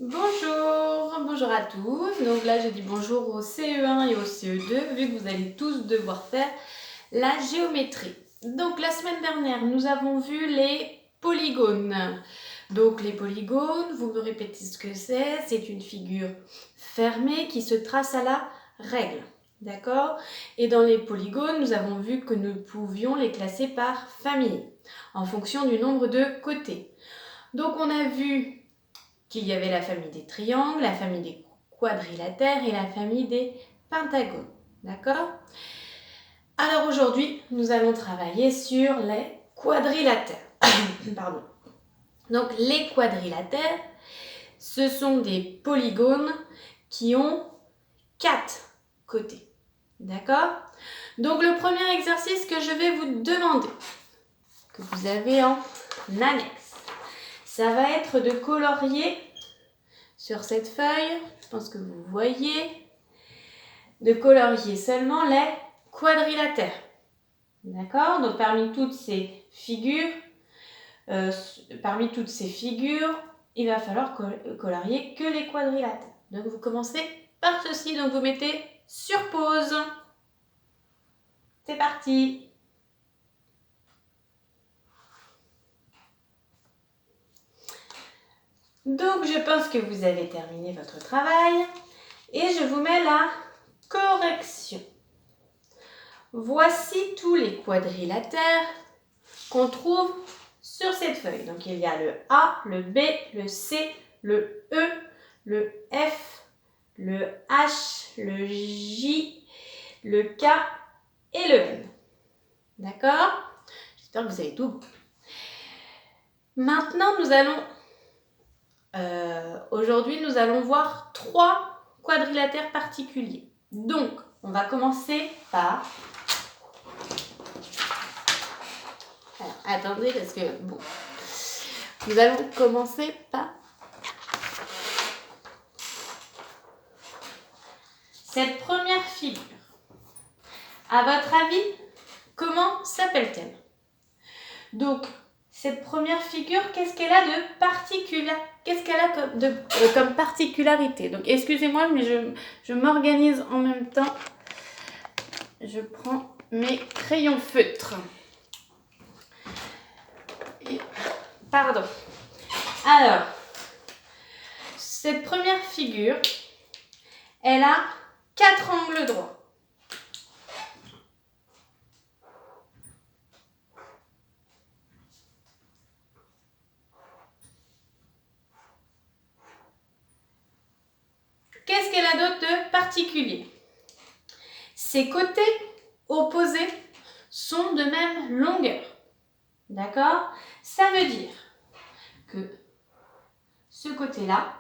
Bonjour à tous. Donc là, je dis bonjour au CE1 et au CE2, vu que vous allez tous devoir faire la géométrie. Donc la semaine dernière, nous avons vu les polygones. Donc les polygones, vous me répétez ce que c'est une figure fermée qui se trace à la règle. D'accord? Et dans les polygones, nous avons vu que nous pouvions les classer par famille, en fonction du nombre de côtés. Donc on a vu qu'il y avait la famille des triangles, la famille des quadrilatères et la famille des pentagones. D'accord? Alors aujourd'hui, nous allons travailler sur les quadrilatères. Pardon. Donc les quadrilatères, ce sont des polygones qui ont 4 côtés. D'accord? Donc le premier exercice que je vais vous demander, que vous avez en annexe, ça va être de colorier sur cette feuille, je pense que vous voyez, de colorier seulement les quadrilatères. D'accord? Donc parmi toutes ces figures, il va falloir colorier que les quadrilatères. Donc vous commencez par ceci, donc vous mettez sur pause. C'est parti! Donc je pense que vous avez terminé votre travail et je vous mets la correction. Voici tous les quadrilatères qu'on trouve sur cette feuille. Donc il y a le A, le B, le C, le E, le F, le H, le J, le K et le L. D'accord? J'espère que vous avez tout. Maintenant, aujourd'hui, nous allons voir 3 quadrilatères particuliers. Donc, on va commencer par... Alors, attendez, parce que, bon... Nous allons commencer par... cette première figure. À votre avis, comment s'appelle-t-elle? Donc, cette première figure, qu'est-ce qu'elle a de particulier? Qu'est-ce qu'elle a comme particularité? Donc, excusez-moi, mais je m'organise en même temps. Je prends mes crayons feutres. Pardon. Alors, cette première figure, elle a 4 angles droits. Qu'est-ce qu'elle a d'autre de particulier? Ses côtés opposés sont de même longueur. D'accord? Ça veut dire que ce côté-là,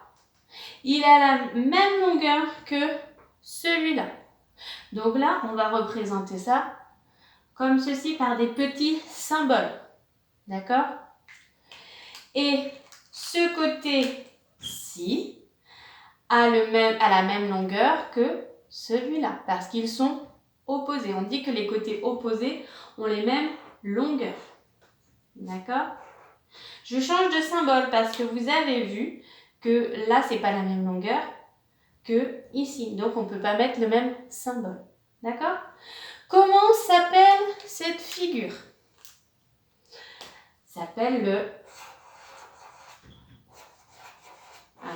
il a la même longueur que celui-là. Donc là, on va représenter ça comme ceci par des petits symboles. D'accord? Et ce côté-ci a la même longueur que celui-là, parce qu'ils sont opposés. On dit que les côtés opposés ont les mêmes longueurs. D'accord? Je change de symbole parce que vous avez vu que là, c'est pas la même longueur que ici. Donc, on ne peut pas mettre le même symbole. D'accord? Comment s'appelle cette figure? Ça s'appelle le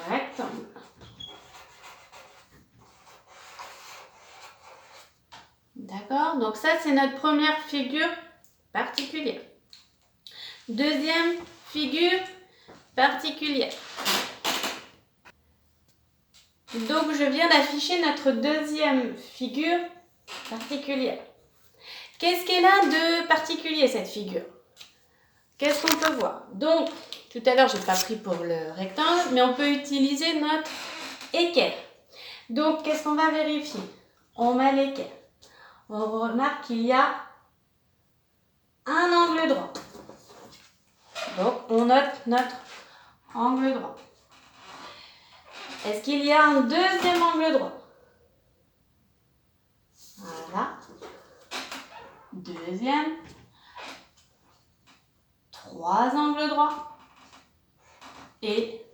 rectangle. D'accord? Donc ça, c'est notre première figure particulière. Deuxième figure particulière. Donc, je viens d'afficher notre deuxième figure particulière. Qu'est-ce qu'elle a de particulier, cette figure? Qu'est-ce qu'on peut voir? Donc, tout à l'heure, je n'ai pas pris pour le rectangle, mais on peut utiliser notre équerre. Donc, qu'est-ce qu'on va vérifier? On met l'équerre. On remarque qu'il y a un angle droit. Donc, on note notre angle droit. Est-ce qu'il y a un deuxième angle droit? Voilà. Deuxième. 3 angles droits. Et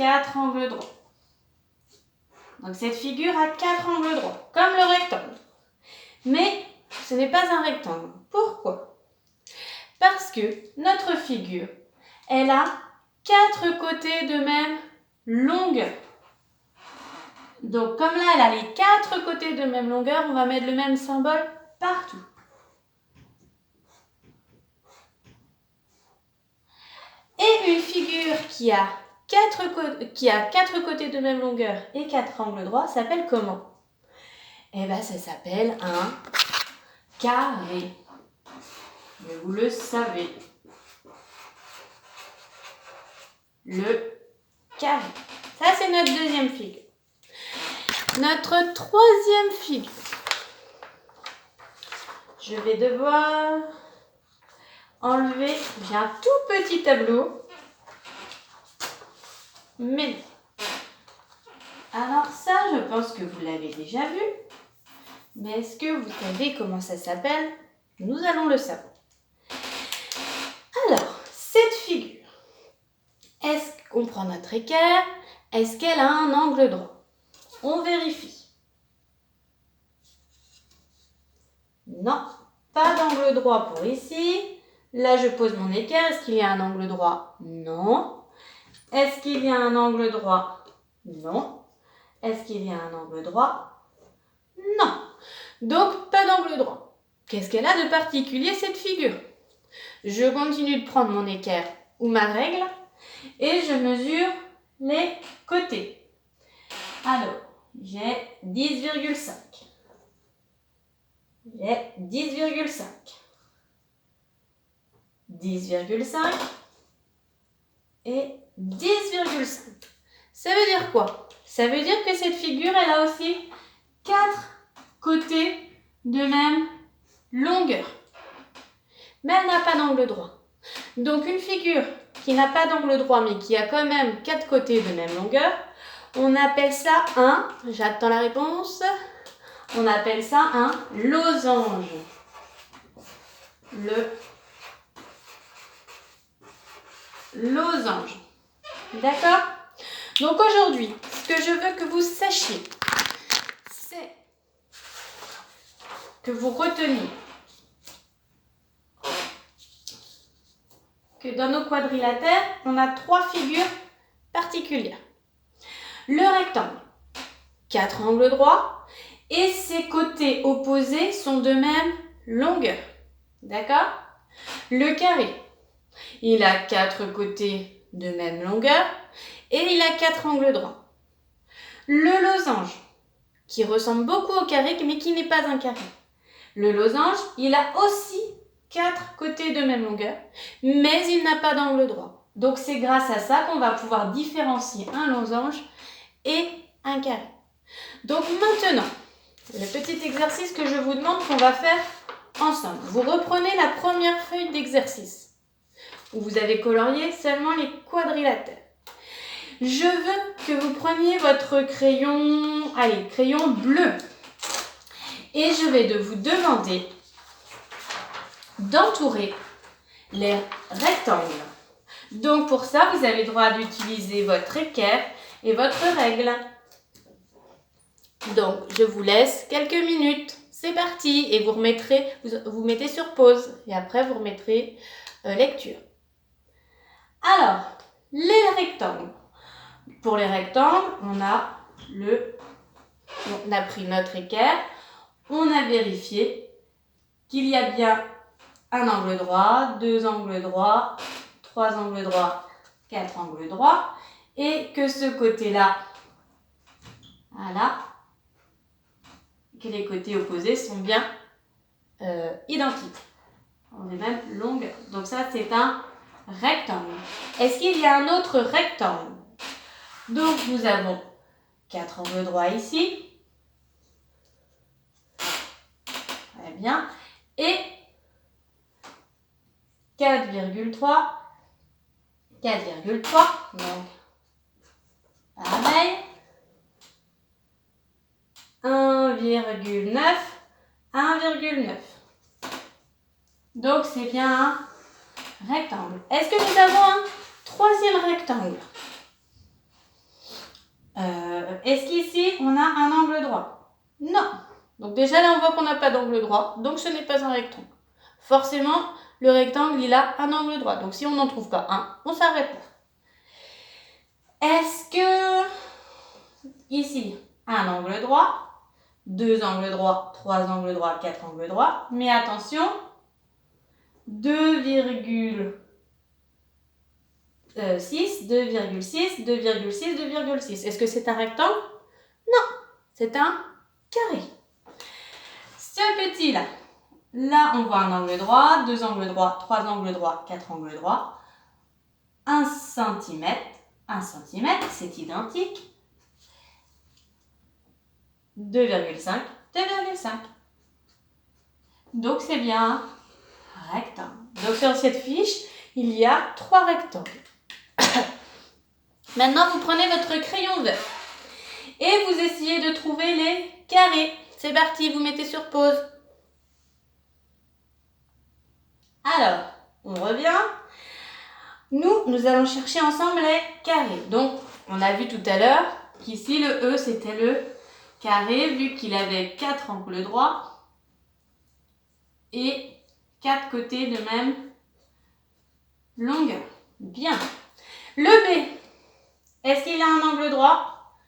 4 angles droits. Donc cette figure a 4 angles droits, comme le rectangle. Mais ce n'est pas un rectangle. Pourquoi? Parce que notre figure, elle a 4 côtés de même longueur. Donc comme là, elle a les 4 côtés de même longueur, on va mettre le même symbole partout. Et une figure qui a 4 côtés de même longueur et 4 angles droits s'appelle comment? Eh bien, ça s'appelle un carré. Mais vous le savez. Le carré. Ça, c'est notre deuxième figure. Notre troisième figure. Je vais devoir enlever, j'ai un tout petit tableau. Mais alors ça, je pense que vous l'avez déjà vu. Mais est-ce que vous savez comment ça s'appelle? Nous allons le savoir. Alors, cette figure, est-ce qu'on prend notre équerre? Est-ce qu'elle a un angle droit? On vérifie. Non, pas d'angle droit pour ici. Là, je pose mon équerre. Est-ce qu'il y a un angle droit? Non. Est-ce qu'il y a un angle droit? Non. Est-ce qu'il y a un angle droit? Non. Donc, pas d'angle droit. Qu'est-ce qu'elle a de particulier, cette figure? Je continue de prendre mon équerre ou ma règle et je mesure les côtés. Alors, j'ai 10,5. J'ai 10,5. 10,5 et 10,5. Ça veut dire quoi? Ça veut dire que cette figure, elle a aussi 4 côtés de même longueur. Mais elle n'a pas d'angle droit. Donc une figure qui n'a pas d'angle droit mais qui a quand même 4 côtés de même longueur, on appelle ça un, j'attends la réponse, on appelle ça un losange. Le losange. D'accord? Donc aujourd'hui, ce que je veux que vous sachiez, c'est que vous reteniez que dans nos quadrilatères, on a 3 figures particulières. Le rectangle, 4 angles droits, et ses côtés opposés sont de même longueur. D'accord? Le carré, il a 4 côtés de même longueur et il a 4 angles droits. Le losange, qui ressemble beaucoup au carré mais qui n'est pas un carré. Le losange, il a aussi 4 côtés de même longueur, mais il n'a pas d'angle droit. Donc c'est grâce à ça qu'on va pouvoir différencier un losange et un carré. Donc maintenant, le petit exercice que je vous demande qu'on va faire ensemble. Vous reprenez la première feuille d'exercice où vous avez colorié seulement les quadrilatères. Je veux que vous preniez votre crayon, crayon bleu. Et je vais vous demander d'entourer les rectangles. Donc pour ça, vous avez le droit d'utiliser votre équerre et votre règle. Donc je vous laisse quelques minutes. C'est parti. Et vous mettez sur pause. Et après, vous remettrez lecture. Alors, les rectangles. Pour les rectangles, on a pris notre équerre. On a vérifié qu'il y a bien un angle droit, 2 angles droits, 3 angles droits, 4 angles droits, et que ce côté-là, voilà, que les côtés opposés sont bien identiques. On est même longue. Donc ça, c'est un rectangle. Est-ce qu'il y a un autre rectangle? Donc nous avons 4 angles droits ici. Très bien. Et 4,3. 4,3. Donc, pareil. 1,9. 1,9. Donc, c'est bien un rectangle. Est-ce que nous avons un troisième rectangle? Est-ce qu'ici, on a un angle droit? Non. Donc déjà, là, on voit qu'on n'a pas d'angle droit, donc ce n'est pas un rectangle. Forcément, le rectangle, il a un angle droit. Donc si on n'en trouve pas un, on s'arrête là. Est-ce que, ici, un angle droit, deux angles droits, trois angles droits, quatre angles droits, mais attention, 2,6, 2,6, 2,6, 2,6. Est-ce que c'est un rectangle? Non, c'est un carré. Ce petit-là, là on voit un angle droit, deux angles droits, trois angles droits, quatre angles droits, 1 cm, 1 cm, c'est identique, 2,5, 2,5. Donc c'est bien un rectangle. Donc sur cette fiche, il y a 3 rectangles. Maintenant, vous prenez votre crayon vert et vous essayez de trouver les carrés. C'est parti, vous mettez sur pause. Alors, on revient. Nous allons chercher ensemble les carrés. Donc, on a vu tout à l'heure qu'ici, le E, c'était le carré, vu qu'il avait 4 angles droits et 4 côtés de même longueur. Bien. Le B, est-ce qu'il a un angle droit?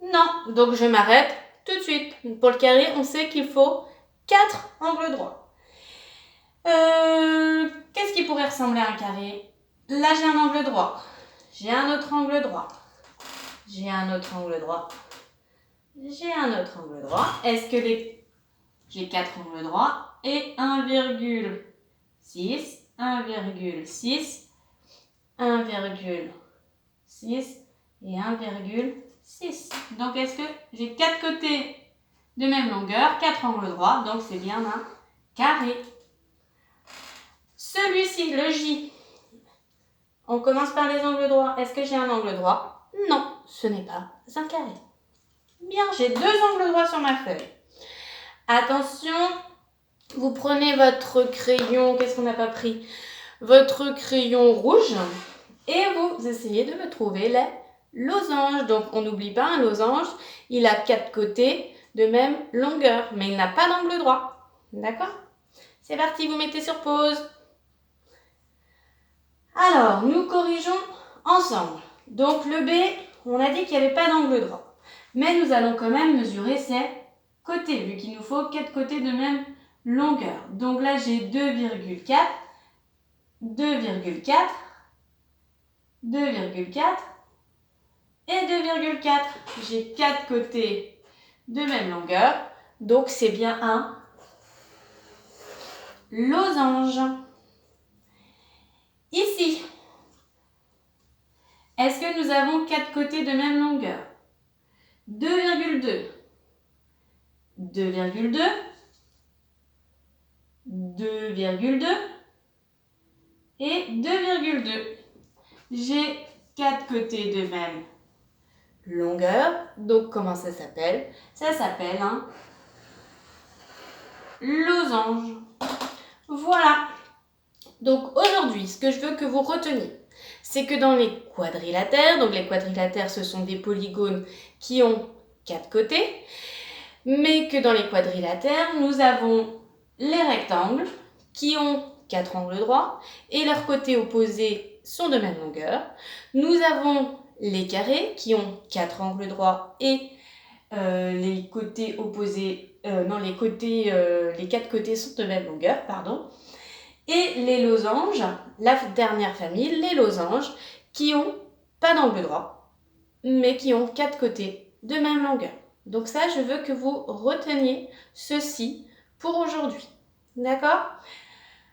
Non. Donc, je m'arrête tout de suite. Pour le carré, on sait qu'il faut 4 angles droits. Qu'est-ce qui pourrait ressembler à un carré? Là, j'ai un angle droit. J'ai un autre angle droit. J'ai un autre angle droit. J'ai un autre angle droit. Est-ce que j'ai 4 angles droits et 1,6, 1,6, 1,6 et 1,6. Donc, est-ce que j'ai 4 côtés de même longueur, 4 angles droits, donc c'est bien un carré. Celui-ci, le J, on commence par les angles droits. Est-ce que j'ai un angle droit? Non, ce n'est pas un carré. Bien, j'ai 2 angles droits sur ma feuille. Attention, vous prenez votre crayon, qu'est-ce qu'on n'a pas pris? Votre crayon rouge et vous essayez de me trouver les losanges. Donc, on n'oublie pas, un losange, il a 4 côtés de même longueur, mais il n'a pas d'angle droit. D'accord? C'est parti, vous mettez sur pause. Alors, nous corrigeons ensemble. Donc, le B, on a dit qu'il n'y avait pas d'angle droit. Mais nous allons quand même mesurer ses côtés, vu qu'il nous faut 4 côtés de même longueur. Donc là, j'ai 2,4, 2,4, 2,4 et 2,4. J'ai 4 côtés de même longueur. Donc, c'est bien un losange. Ici, est-ce que nous avons 4 côtés de même longueur? 2,2, 2,2, 2,2 et 2,2. J'ai 4 côtés de même longueur. Donc, comment ça s'appelle? Ça s'appelle un losange. Voilà. Donc aujourd'hui, ce que je veux que vous reteniez, c'est que dans les quadrilatères, donc les quadrilatères, ce sont des polygones qui ont 4 côtés, mais que dans les quadrilatères, nous avons les rectangles qui ont 4 angles droits et leurs côtés opposés sont de même longueur. Nous avons les carrés qui ont 4 angles droits et les côtés opposés, les 4 côtés sont de même longueur, pardon. Et les losanges, la dernière famille, les losanges qui ont pas d'angle droit, mais qui ont 4 côtés de même longueur. Donc ça, je veux que vous reteniez ceci pour aujourd'hui. D'accord?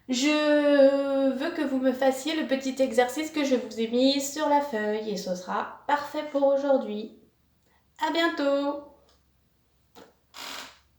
Je veux que vous me fassiez le petit exercice que je vous ai mis sur la feuille et ce sera parfait pour aujourd'hui. À bientôt!